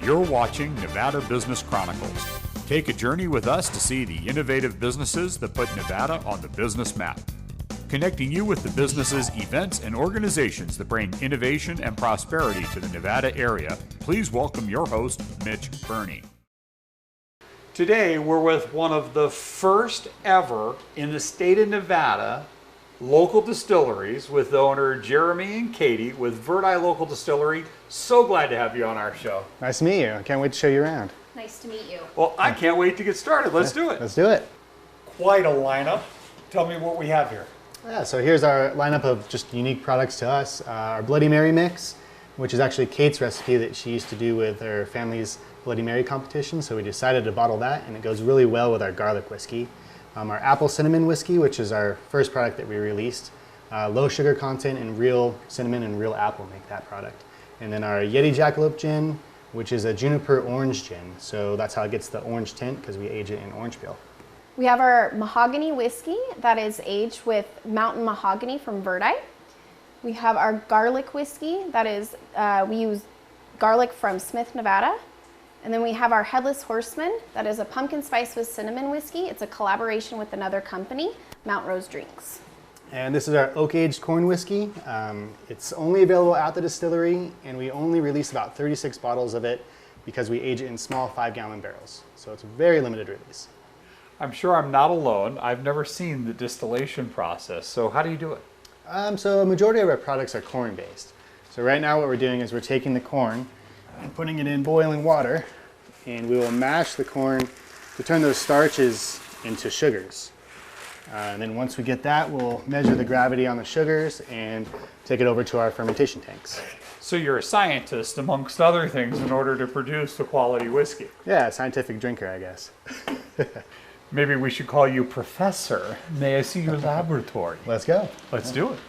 You're watching Nevada Business Chronicles. Take a journey with us to see the innovative businesses that put Nevada on the business map. Connecting you with the businesses, events, and organizations that bring innovation and prosperity to the Nevada area, please welcome your host, Mitch Burney. Today, we're with one of the first ever in the state of Nevada local distilleries with the owner Jeremy and Katie with Verdi Local Distillery. So glad to have you on our show. Nice to meet you. I can't wait to show you around. Nice to meet you. Well, I can't wait to get started. Let's do it. Let's do it. Quite a lineup. Tell me what we have here. Yeah, so here's our lineup of just unique products to us. Our Bloody Mary mix, which is actually Kate's recipe that she used to do with her family's Bloody Mary competition. So we decided to bottle that, and it goes really well with our garlic whiskey. Our apple cinnamon whiskey, which is our first product that we released. Low sugar content and real cinnamon and real apple make that product. And then our Yeti Jackalope gin, which is a juniper orange gin. So that's how it gets the orange tint, because we age it in orange peel. We have our mahogany whiskey that is aged with mountain mahogany from Verdi. We have our garlic whiskey that is, we use garlic from Smith, Nevada. And then we have our Headless Horseman that is a pumpkin spice with cinnamon whiskey. It's a collaboration with another company, Mount Rose Drinks. And this is our oak-aged corn whiskey. It's only available at the distillery, and we only release about 36 bottles of it because we age it in small 5-gallon barrels. So it's a very limited release. I'm sure I'm not alone. I've never seen the distillation process. So how do you do it? So a majority of our products are corn-based. So right now what we're doing is we're taking the corn and putting it in boiling water, and we will mash the corn to turn those starches into sugars. And then once we get that, we'll measure the gravity on the sugars and take it over to our fermentation tanks. So you're a scientist, amongst other things, in order to produce the quality whiskey. Yeah, a scientific drinker, I guess. Maybe we should call you Professor. May I see your laboratory? Let's go. Let's do it.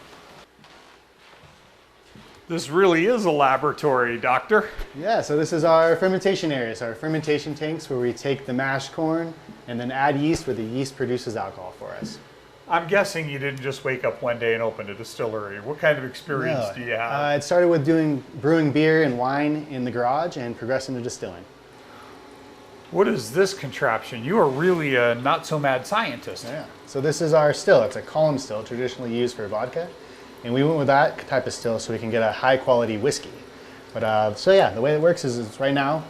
This really is a laboratory, Doctor. Yeah, so this is our fermentation area. So our fermentation tanks where we take the mashed corn and then add yeast where the yeast produces alcohol for us. I'm guessing you didn't just wake up one day and open a distillery. What kind of experience do you have? It started with brewing beer and wine in the garage and progressed into distilling. What is this contraption? You are really a not-so-mad scientist. Yeah. So this is our still. It's a column still, traditionally used for vodka. And we went with that type of still so we can get a high-quality whiskey. But so yeah, the way it works is right now,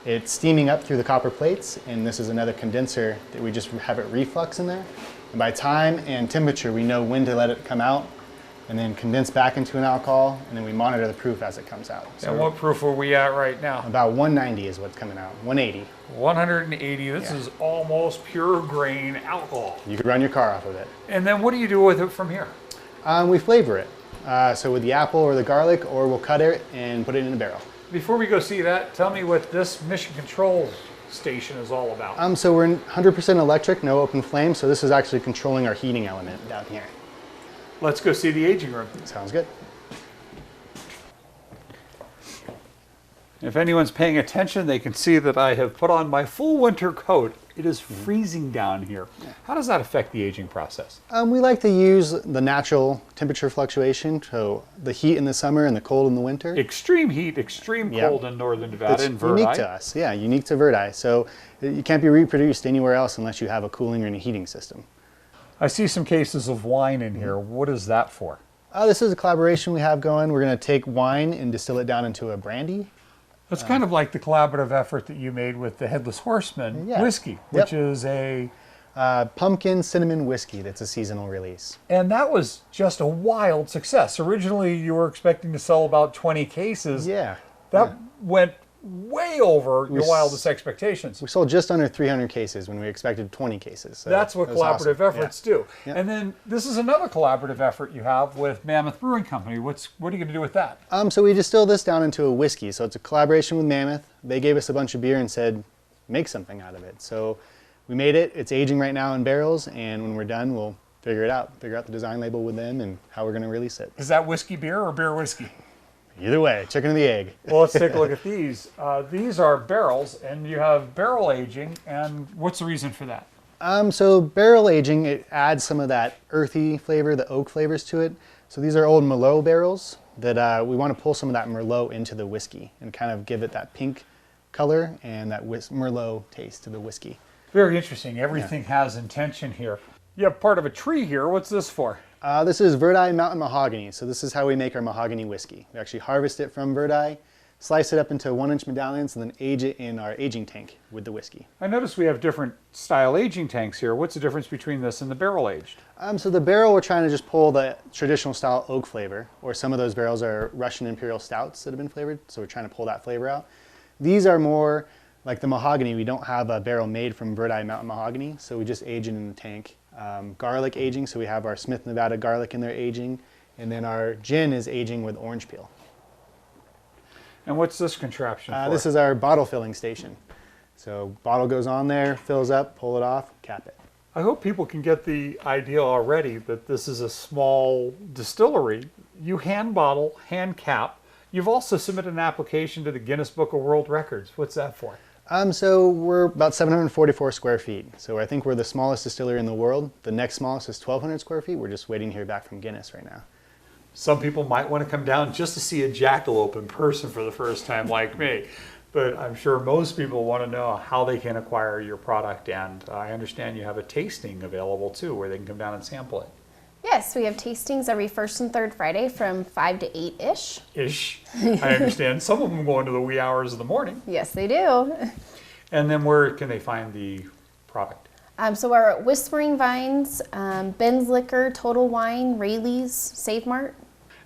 it's steaming up through the copper plates, and this is another condenser that we just have it reflux in there. And by time and temperature, we know when to let it come out, and then condense back into an alcohol, and then we monitor the proof as it comes out. So and what proof are we at right now? about 190 is what's coming out, 180. 180. This is almost pure grain alcohol. You could run your car off of it. And then what do you do with it from here? We flavor it. So with the apple or the garlic, or we'll cut it and put it in a barrel. Before we go see that, tell me what this mission control station is all about. So we're 100% electric, no open flame, so this is actually controlling our heating element down here. Let's go see the aging room. Sounds good. If anyone's paying attention, they can see that I have put on my full winter coat. It is freezing down here. How does that affect the aging process? We like to use the natural temperature fluctuation, so the heat in the summer and the cold in the winter. Extreme heat, extreme cold in northern Nevada It's and Verdi. unique to us, yeah, unique to Verdi. So you can't be reproduced anywhere else unless you have a cooling or a heating system. I see some cases of wine in here. What is that for? This is a collaboration we have going. We're going to take wine and distill it down into a brandy. It's kind of like the collaborative effort that you made with the Headless Horseman whiskey, which is a pumpkin cinnamon whiskey that's a seasonal release. And that was just a wild success. Originally, you were expecting to sell about 20 cases. Yeah. That went way over your wildest expectations. We sold just under 300 cases when we expected 20 cases. So that's what collaborative efforts do. Yeah. And then this is another collaborative effort you have with Mammoth Brewing Company. What are you going to do with that? So we distill this down into a whiskey. So it's a collaboration with Mammoth. They gave us a bunch of beer and said, make something out of it. So we made it. It's aging right now in barrels, and when we're done, we'll figure out the design label with them and how we're going to release it. Is that whiskey beer or beer whiskey? Either way, chicken or the egg. Well, let's take a look at these. These are barrels, and you have barrel aging. And what's the reason for that? So barrel aging, it adds some of that earthy flavor, the oak flavors to it. So these are old Merlot barrels that we want to pull some of that Merlot into the whiskey and kind of give it that pink color and that Merlot taste to the whiskey. Very interesting. Everything has intention here. You have part of a tree here. What's this for? This is Verdi Mountain Mahogany. So this is how we make our mahogany whiskey. We actually harvest it from Verdi, slice it up into 1-inch medallions, and then age it in our aging tank with the whiskey. I notice we have different style aging tanks here. What's the difference between this and the barrel aged? So the barrel, we're trying to just pull the traditional style oak flavor, or some of those barrels are Russian Imperial Stouts that have been flavored, so we're trying to pull that flavor out. These are more like the mahogany. We don't have a barrel made from Verdi Mountain Mahogany, so we just age it in the tank. Garlic aging, so we have our Smith Nevada garlic in there aging, and then our gin is aging with orange peel. And what's this contraption for? This is our bottle filling station. So bottle goes on there, fills up, pull it off, cap it. I hope people can get the idea already that this is a small distillery. You hand bottle, hand cap. You've also submitted an application to the Guinness Book of World Records. What's that for? So we're about 744 square feet. So I think we're the smallest distillery in the world. The next smallest is 1,200 square feet. We're just waiting to hear back from Guinness right now. Some people might want to come down just to see a jackalope in person for the first time like me. But I'm sure most people want to know how they can acquire your product. And I understand you have a tasting available too, where they can come down and sample it. Yes, we have tastings every first and third Friday from 5 to 8-ish. Ish. I understand. Some of them go into the wee hours of the morning. Yes, they do. And then where can they find the product? So we're at Whispering Vines, Ben's Liquor, Total Wine, Rayleigh's, Save Mart.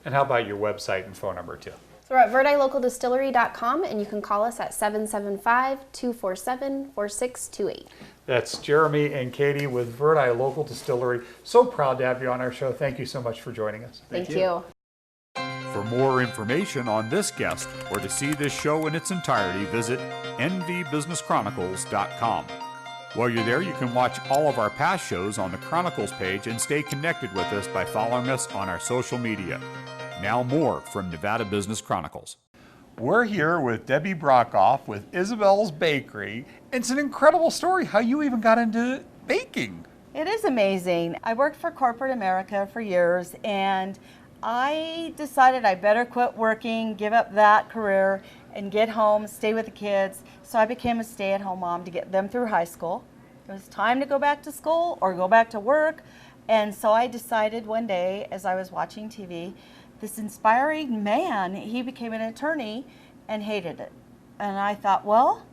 And how about your website and phone number too? So we're at VerdiLocalDistillery.com, and you can call us at 775-247-4628. That's Jeremy and Katie with Verdi Local Distillery. So proud to have you on our show. Thank you so much for joining us. Thank you. For more information on this guest or to see this show in its entirety, visit nvbusinesschronicles.com. While you're there, you can watch all of our past shows on the Chronicles page and stay connected with us by following us on our social media. Now more from Nevada Business Chronicles. We're here with Debbie Brockhoff with Isabel's Bakery. It's an incredible story how you even got into baking. It is amazing. I worked for corporate America for years, and I decided I better quit working, give up that career, and get home, stay with the kids. So I became a stay-at-home mom to get them through high school. It was time to go back to school or go back to work. And so I decided one day, as I was watching TV, this inspiring man, he became an attorney and hated it. And I thought, well,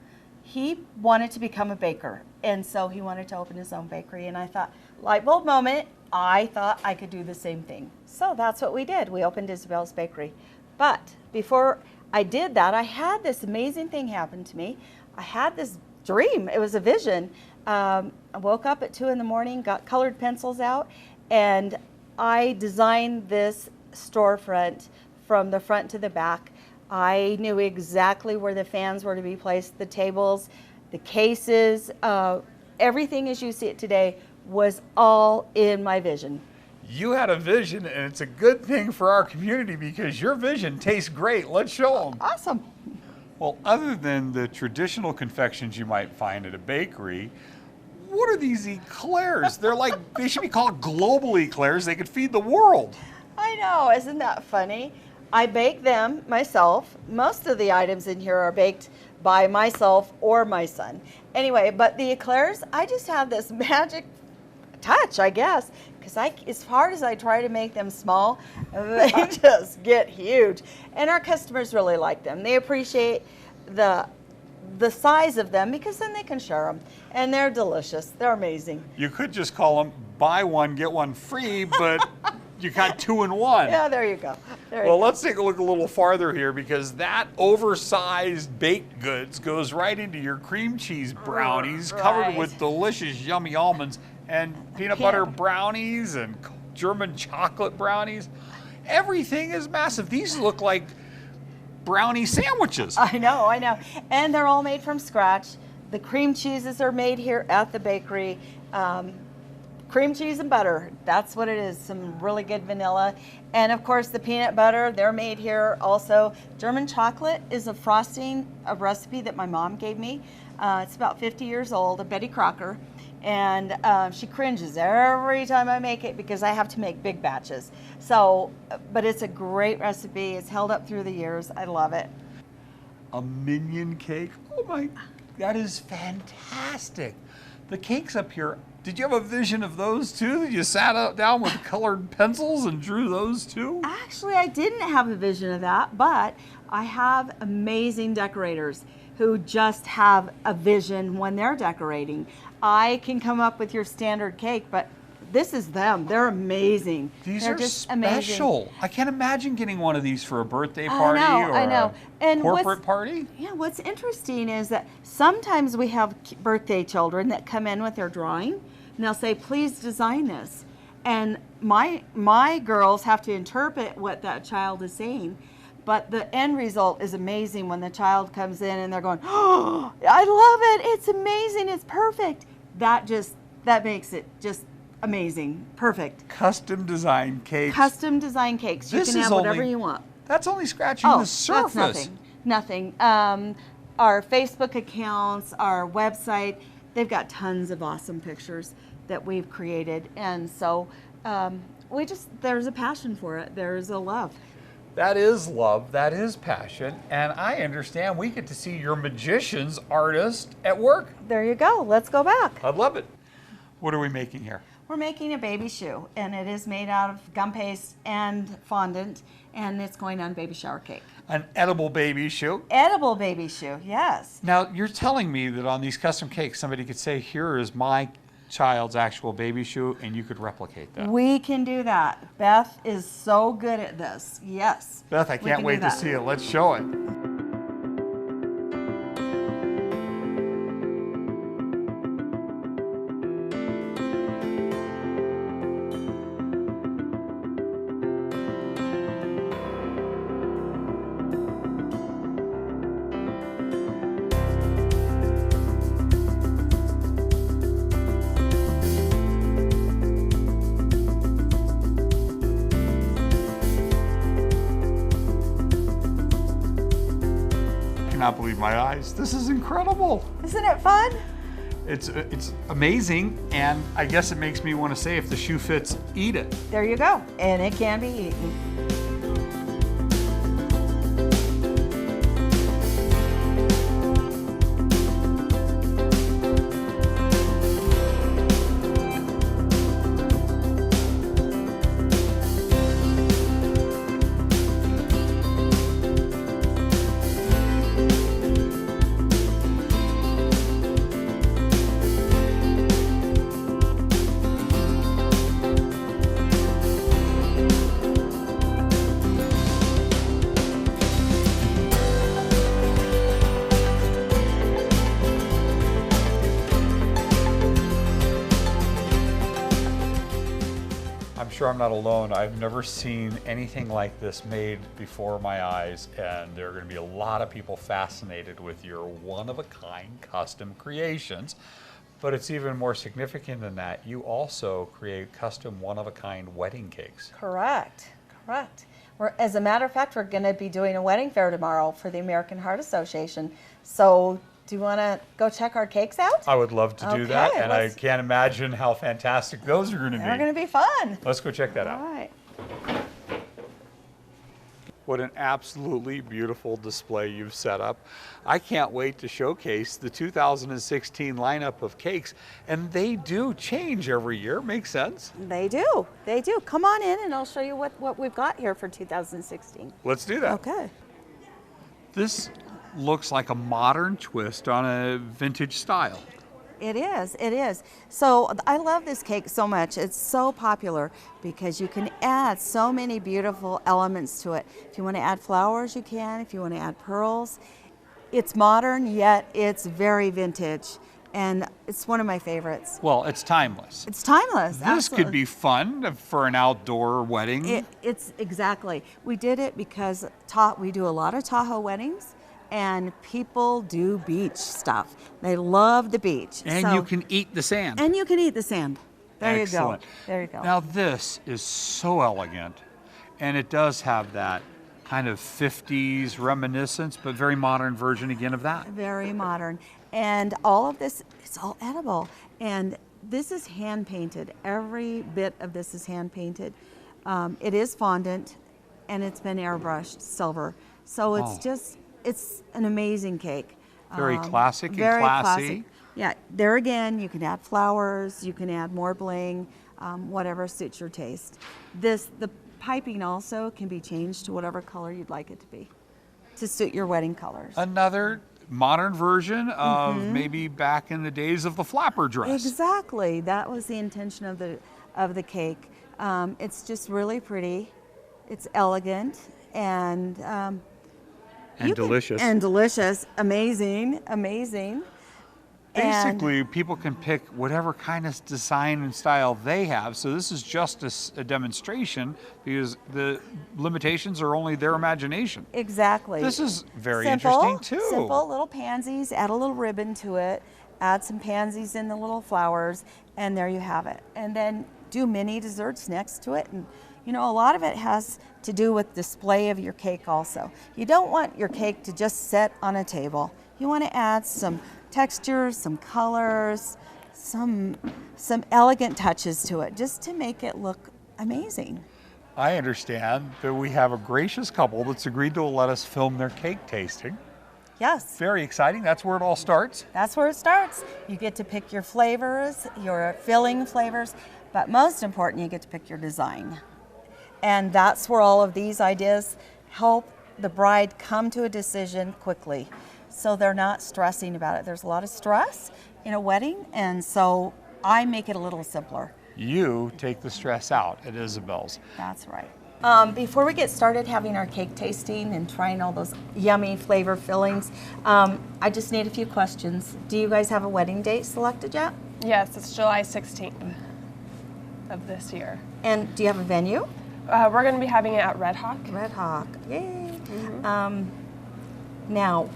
he wanted to become a baker. And so he wanted to open his own bakery. And I thought, light bulb moment, I thought I could do the same thing. So that's what we did. We opened Isabel's Bakery. But before I did that, I had this amazing thing happen to me. I had this dream. It was a vision. I woke up at 2 in the morning, got colored pencils out, and I designed this storefront from the front to the back. I knew exactly where the fans were to be placed, the tables, the cases, everything as you see it today was all in my vision. You had a vision, and it's a good thing for our community because your vision tastes great. Let's show them. Awesome. Well, other than the traditional confections you might find at a bakery, what are these eclairs? They're like, they should be called global eclairs. They could feed the world. I know, isn't that funny? I bake them myself. Most of the items in here are baked by myself or my son. Anyway, but the eclairs, I just have this magic touch, I guess, because as hard as I try to make them small, they just get huge. And our customers really like them. They appreciate the size of them because then they can share them. And they're delicious. They're amazing. You could just call them buy one, get one free, but you got 2 in 1. Yeah, there you go. Well, let's take a look a little farther here because that oversized baked goods goes right into your cream cheese brownies covered with delicious, yummy almonds and peanut butter brownies and German chocolate brownies. Everything is massive. These look like brownie sandwiches. I know. And they're all made from scratch. The cream cheeses are made here at the bakery. Cream cheese and butter, that's what it is. Some really good vanilla. And of course the peanut butter, they're made here also. German chocolate is a frosting, a recipe that my mom gave me. It's about 50 years old, a Betty Crocker. And she cringes every time I make it because I have to make big batches. So, but it's a great recipe. It's held up through the years. I love it. a minion cake. Oh my, that is fantastic. The cakes up here, did you have a vision of those too? That you sat down with colored pencils and drew those too? Actually, I didn't have a vision of that, but I have amazing decorators who just have a vision when they're decorating. I can come up with your standard cake, but this is them. They're amazing. These They're are just special. amazing. I can't imagine getting one of these for a birthday party or I know. a And corporate party. Yeah, what's interesting is that sometimes we have birthday children that come in with their drawing and they'll say, please design this. And my girls have to interpret what that child is saying. But the end result is amazing when the child comes in and they're going, oh, I love it. It's amazing. It's perfect. That makes it just amazing. Perfect. Custom design cakes. Custom design cakes. You This can is have whatever only- you want. That's only scratching the surface. That's nothing. Our Facebook accounts, our website, they've got tons of awesome pictures that we've created. And so there's a passion for it. There's a love. That is love, that is passion, and I understand we get to see your magician's artist at work. There you go. Let's go back. I love it. What are we making here? We're making a baby shoe, and it is made out of gum paste and fondant, and it's going on baby shower cake. An edible baby shoe. Edible baby shoe, yes. Now, you're telling me that on these custom cakes, somebody could say, here is my child's actual baby shoe, and you could replicate that. We can do that. Beth is so good at this. Yes. Beth, I we can't can wait do to that. see it. Let's show it. I cannot believe my eyes. This is incredible. Isn't it fun? It's amazing, and I guess it makes me want to say, if the shoe fits, eat it. There you go. And it can be eaten. I'm sure I'm not alone. I've never seen anything like this made before my eyes, and there are going to be a lot of people fascinated with your one-of-a-kind custom creations. But it's even more significant than that. You also create custom one-of-a-kind wedding cakes. Correct. As a matter of fact, we're going to be doing a wedding fair tomorrow for the American Heart Association. So do you want to go check our cakes out? I would love to do that, Okay, and I let's- can't imagine how fantastic those are going to be. They're going to be fun. Let's go check that All out. right. What an absolutely beautiful display you've set up. I can't wait to showcase the 2016 lineup of cakes, and they do change every year. Makes sense. They do. Come on in and I'll show you what we've got here for 2016. Let's do that. Okay. This looks like a modern twist on a vintage style. It is. So I love this cake so much. It's so popular because you can add so many beautiful elements to it. If you want to add flowers, you can. If you want to add pearls. It's modern, yet it's very vintage. And it's one of my favorites. Well, it's timeless. It's timeless. This absolutely. could be fun for an outdoor wedding. It's exactly. We did it because we do a lot of Tahoe weddings. And people do beach stuff. They love the beach. And So- you can eat the sand. And you can eat the sand. There Excellent. you go. There you go. Now this is so elegant, and it does have that kind of 50s reminiscence, but very modern version again of that. Very modern. And all of this, it's all edible. And this is hand painted. Every bit of this is hand painted. It is fondant, and it's been airbrushed silver. So it's Oh. just it's an amazing cake. Very classic and very classy. classic. Yeah, there again, you can add flowers, you can add more bling, whatever suits your taste. The piping also can be changed to whatever color you'd like it to be, to suit your wedding colors. Another modern version of maybe back in the days of the flapper dress. Exactly, that was the intention of the cake. It's just really pretty. It's elegant and delicious. And delicious, amazing, amazing. Basically, people can pick whatever kind of design and style they have. So this is just a demonstration because the limitations are only their imagination. Exactly. This is very Simple, interesting too. Simple little pansies, add a little ribbon to it, add some pansies in the little flowers, and there you have it. And then do mini desserts next to it. And you know, a lot of it has to do with display of your cake also. You don't want your cake to just sit on a table. You want to add some textures, some colors, some elegant touches to it, just to make it look amazing. I understand that we have a gracious couple that's agreed to let us film their cake tasting. Yes, Very exciting. That's where it all starts. that's where it starts. You get to pick your flavors, your filling flavors, but most important, you get to pick your design. And that's where all of these ideas help the bride come to a decision quickly, so they're not stressing about it. There's a lot of stress in a wedding, and so I make it a little simpler. You take the stress out at Isabel's. That's right. Before we get started having our cake tasting and trying all those yummy flavor fillings, I just need a few questions. Do you guys have a wedding date selected yet? Yes, it's July 16th of this year. And do you have a venue? We're going to be having it at Red Hawk. Red Hawk, yay. Now,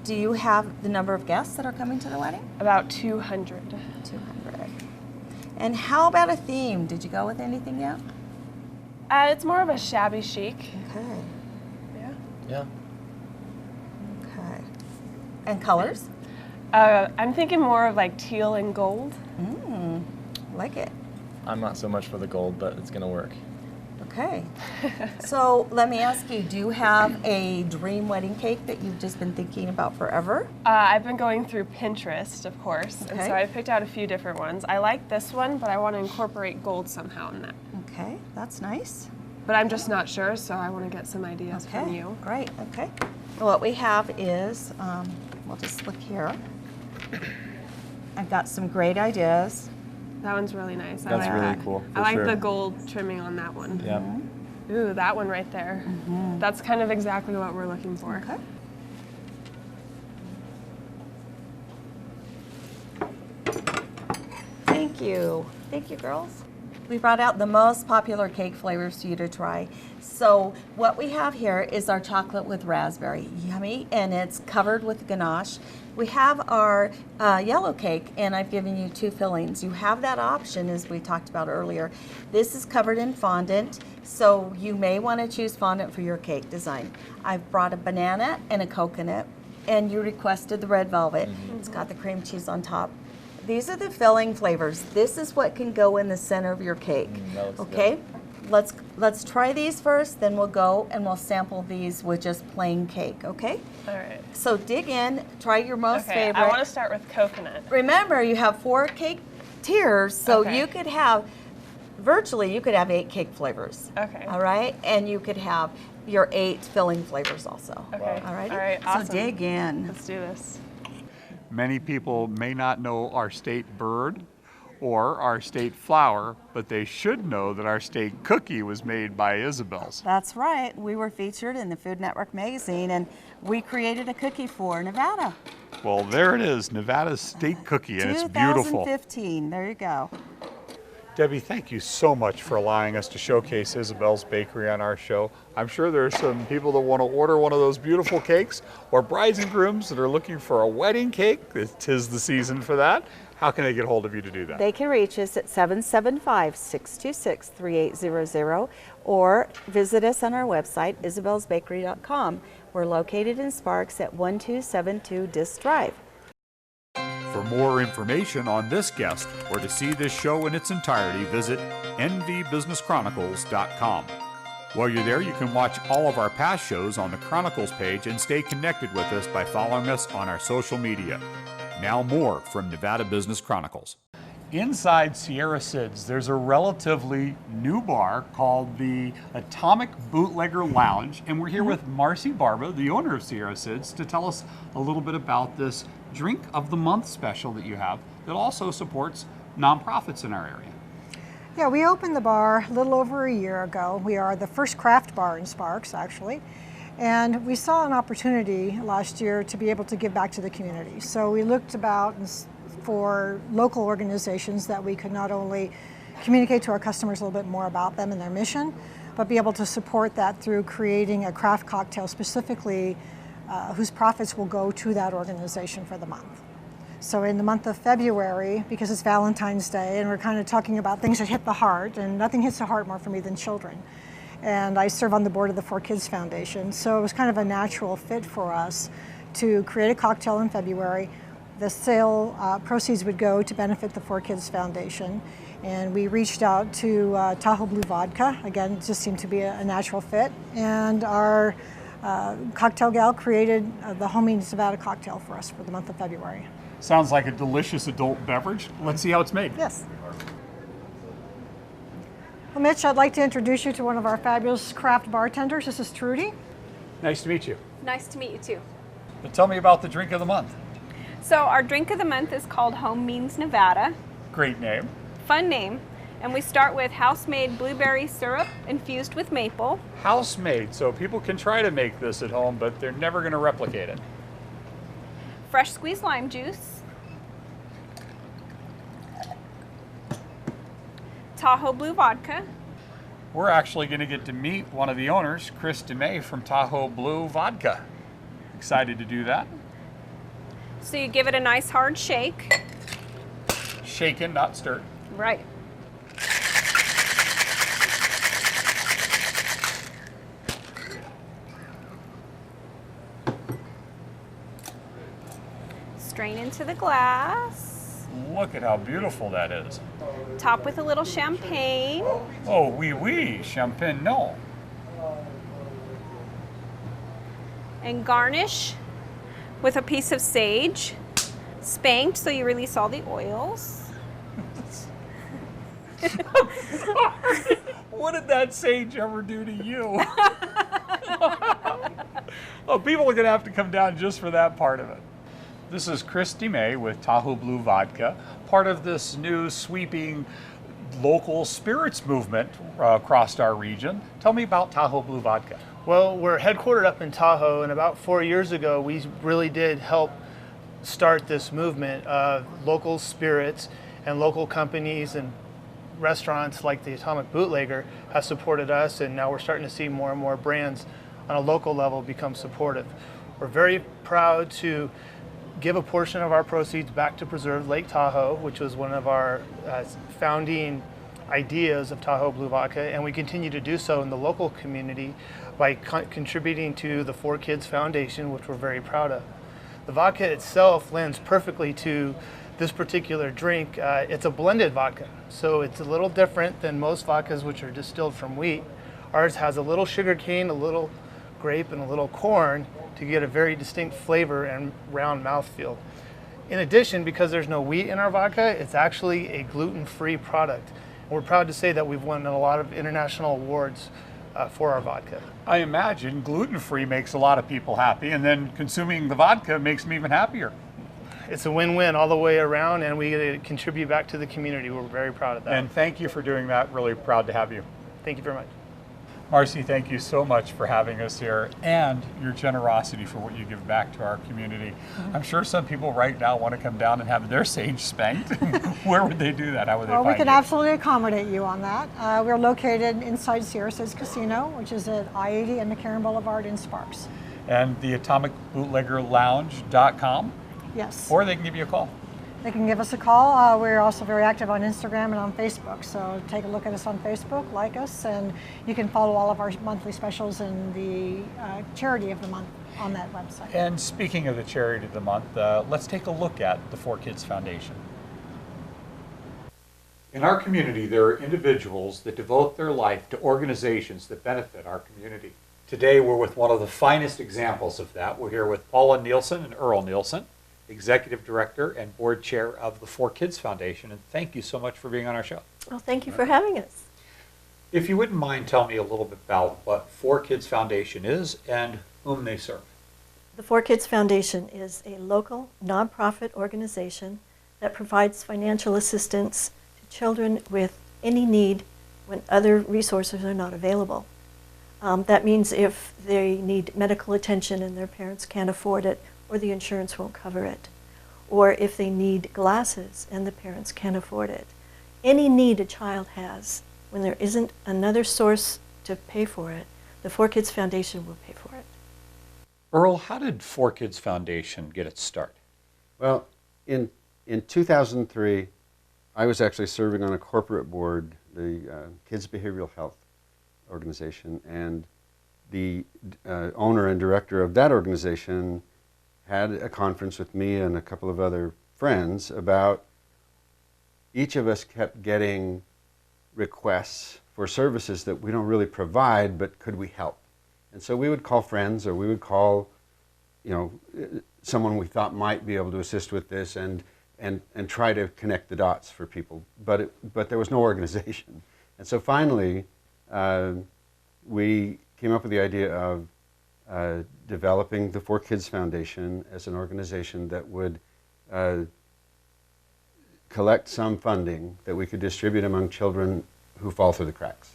do you have the number of guests that are coming to the wedding? About 200. 200. And how about a theme? Did you go with anything yet? It's more of a shabby chic. Okay, Yeah. Yeah. okay. And colors? I'm thinking more of like teal and gold. Like it. I'm not so much for the gold, but it's gonna work. Okay. So let me ask you, do you have a dream wedding cake that you've just been thinking about forever? I've been going through Pinterest, of course, and Okay. so I picked out a few different ones. I like this one, but I want to incorporate gold somehow in that. Okay, that's nice. But I'm just not sure, so I want to get some ideas from Okay, you. great, okay. What we have is, we'll just look here. I've got some great ideas. That one's really nice. I That's like really that. cool, I for like sure. the gold trimming on that one. Yep. Ooh, that one right there. That's kind of exactly what we're looking for. Okay. Thank you. Thank you, girls. We brought out the most popular cake flavors for you to try. So what we have here is our chocolate with raspberry. Yummy, and it's covered with ganache. We have our yellow cake, and I've given you two fillings. You have that option, as we talked about earlier. This is covered in fondant, so you may want to choose fondant for your cake design. I've brought a banana and a coconut, and you requested the red velvet. It's got the cream cheese on top. These are the filling flavors. This is what can go in the center of your cake. That looks Okay? Let's try these first, then we'll go and we'll sample these with just plain cake, okay? All right. So dig in, try your most Okay, favorite. I want to start with coconut. Remember, you have 4 cake tiers, so Okay. you could have, virtually, you could have 8 cake flavors. Okay. All right? And you could have your 8 filling flavors also. Okay. All right? All right, awesome. So dig in. Let's do this. Many people may not know our state bird or our state flower, but they should know that our state cookie was made by Isabel's. That's right. We were featured in the Food Network magazine, and we created a cookie for Nevada. Well, there it is, Nevada's state cookie, and it's beautiful. 2015. There you go. Debbie, thank you so much for allowing us to showcase Isabel's Bakery on our show. I'm sure there are some people that want to order one of those beautiful cakes, or brides and grooms that are looking for a wedding cake. Tis the season for that. How can they get hold of you to do that? They can reach us at 775-626-3800 or visit us on our website, isabelsbakery.com. We're located in Sparks at 1272 Disk Drive. For more information on this guest or to see this show in its entirety, visit nvbusinesschronicles.com. While you're there, you can watch all of our past shows on the Chronicles page and stay connected with us by following us on our social media. Now more from Nevada Business Chronicles. Inside Sierra Sid's, there's a relatively new bar called the Atomic Bootlegger Lounge, and we're here with Marcy Barba, the owner of Sierra Sid's, to tell us a little bit about this Drink of the Month special that you have that also supports nonprofits in our area. Yeah, we opened the bar a little over a year ago. We are the first craft bar in Sparks, actually. And we saw an opportunity last year to be able to give back to the community. So we looked about for local organizations that we could not only communicate to our customers a little bit more about them and their mission, but be able to support that through creating a craft cocktail specifically whose profits will go to that organization for the month. So in the month of February, because it's Valentine's Day and we're kind of talking about things that hit the heart, and nothing hits the heart more for me than children. And I serve on the board of the 4Kids Foundation, so it was kind of a natural fit for us to create a cocktail in February. The sale proceeds would go to benefit the 4Kids Foundation. And we reached out to Tahoe Blue Vodka. Again, it just seemed to be a natural fit. And our cocktail gal created the Homey Nevada cocktail for us for the month of February. Sounds like a delicious adult beverage. Let's see how it's made. Yes. Well, Mitch, I'd like to introduce you to one of our fabulous craft bartenders. This is Trudy. Nice to meet you. Nice to meet you too. But tell me about the drink of the month. So our drink of the month is called Home Means Nevada. Great name. Fun name. And we start with house-made blueberry syrup infused with maple. House-made, so people can try to make this at home, but they're never going to replicate it. Fresh squeezed lime juice. Tahoe Blue Vodka. We're actually going to get to meet one of the owners, Chris DeMay from Tahoe Blue Vodka. Excited to do that. So you give it a nice hard shake. Shaken, not stirred. Right. Strain into the glass. Look at how beautiful that is. Top with a little champagne. Oh, oui, oui, champagne, no. And garnish with a piece of sage, spanked so you release all the oils. What did that sage ever do to you? Oh, people are going to have to come down just for that part of it. This is Chris DeMay with Tahoe Blue Vodka, part of this new sweeping local spirits movement across our region. Tell me about Tahoe Blue Vodka. Well, we're headquartered up in Tahoe, and about 4 years ago, we really did help start this movement of local spirits, and local companies and restaurants like the Atomic Bootlegger have supported us, and now we're starting to see more and more brands on a local level become supportive. We're very proud to give a portion of our proceeds back to preserve Lake Tahoe, which was one of our founding ideas of Tahoe Blue Vodka, and we continue to do so in the local community by contributing to the 4Kids Foundation, which we're very proud of. The vodka itself lends perfectly to this particular drink. It's a blended vodka, so it's a little different than most vodkas which are distilled from wheat. Ours has a little sugar cane, a little grape, and a little corn to get a very distinct flavor and round mouthfeel. In addition, because there's no wheat in our vodka, it's actually a gluten-free product. And we're proud to say that we've won a lot of international awards for our vodka. I imagine gluten-free makes a lot of people happy, and then consuming the vodka makes them even happier. It's a win-win all the way around, and we get to contribute back to the community. We're very proud of that. And thank you for doing that. Really proud to have you. Thank you very much. Marcy, thank you so much for having us here and your generosity for what you give back to our community. I'm sure some people right now want to come down and have their sage spanked. Where would they do that? How would they Well, find we can you? absolutely accommodate you on that. We're located inside Sierra Sid's Casino, which is at I-80 and McCarran Boulevard in Sparks. And the atomicbootleggerlounge.com, Yes. or they can give you a call. They can give us a call. We're also very active on Instagram and on Facebook. So take a look at us on Facebook, like us, and you can follow all of our monthly specials and the charity of the month on that website. And speaking of the charity of the month, let's take a look at the 4Kids Foundation. In our community, there are individuals that devote their life to organizations that benefit our community. Today, we're with one of the finest examples of that. We're here with Paula Nielsen and Earl Nielsen, Executive Director and Board Chair of the 4Kids Foundation. And thank you so much for being on our show. Well, thank you for having us. If you wouldn't mind telling me a little bit about what 4Kids Foundation is and whom they serve. The 4Kids Foundation is a local nonprofit organization that provides financial assistance to children with any need when other resources are not available. That means if they need medical attention and their parents can't afford it, or the insurance won't cover it, or if they need glasses and the parents can't afford it. Any need a child has, when there isn't another source to pay for it, the 4Kids Foundation will pay for it. Earl, how did 4Kids Foundation get its start? Well, in 2003, I was actually serving on a corporate board, the Kids Behavioral Health organization, and the owner and director of that organization had a conference with me and a couple of other friends about each of us kept getting requests for services that we don't really provide, but could we help? And so we would call friends, or we would call, someone we thought might be able to assist with this, and try to connect the dots for people. But there was no organization. And so finally, we came up with the idea of developing the 4Kids Foundation as an organization that would collect some funding that we could distribute among children who fall through the cracks.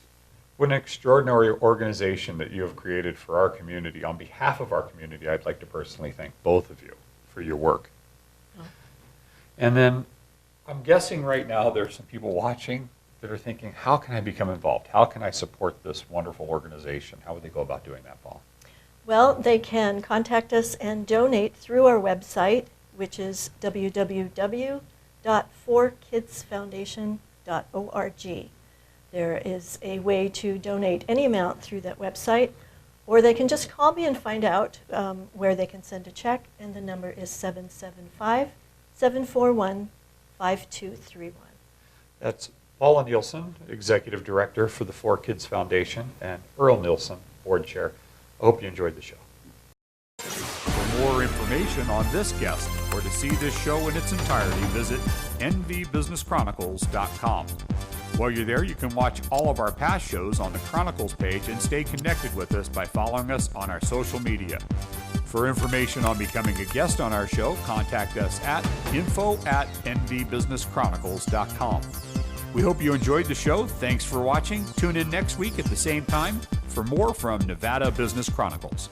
What an extraordinary organization that you have created for our community. On behalf of our community, I'd like to personally thank both of you for your work. Oh. And then I'm guessing right now there's some people watching that are thinking, how can I become involved? How can I support this wonderful organization? How would they go about doing that, Paul? Well, they can contact us and donate through our website, which is www.4kidsfoundation.org. There is a way to donate any amount through that website, or they can just call me and find out where they can send a check, and the number is 775-741-5231. That's Paula Nielsen, Executive Director for the 4Kids Foundation, and Earl Nielsen, Board Chair. I hope you enjoyed the show. For more information on this guest or to see this show in its entirety, visit nvbusinesschronicles.com. While you're there, you can watch all of our past shows on the Chronicles page and stay connected with us by following us on our social media. For information on becoming a guest on our show, contact us at info@nvbusinesschronicles.com. We hope you enjoyed the show. Thanks for watching. Tune in next week at the same time for more from Nevada Business Chronicles.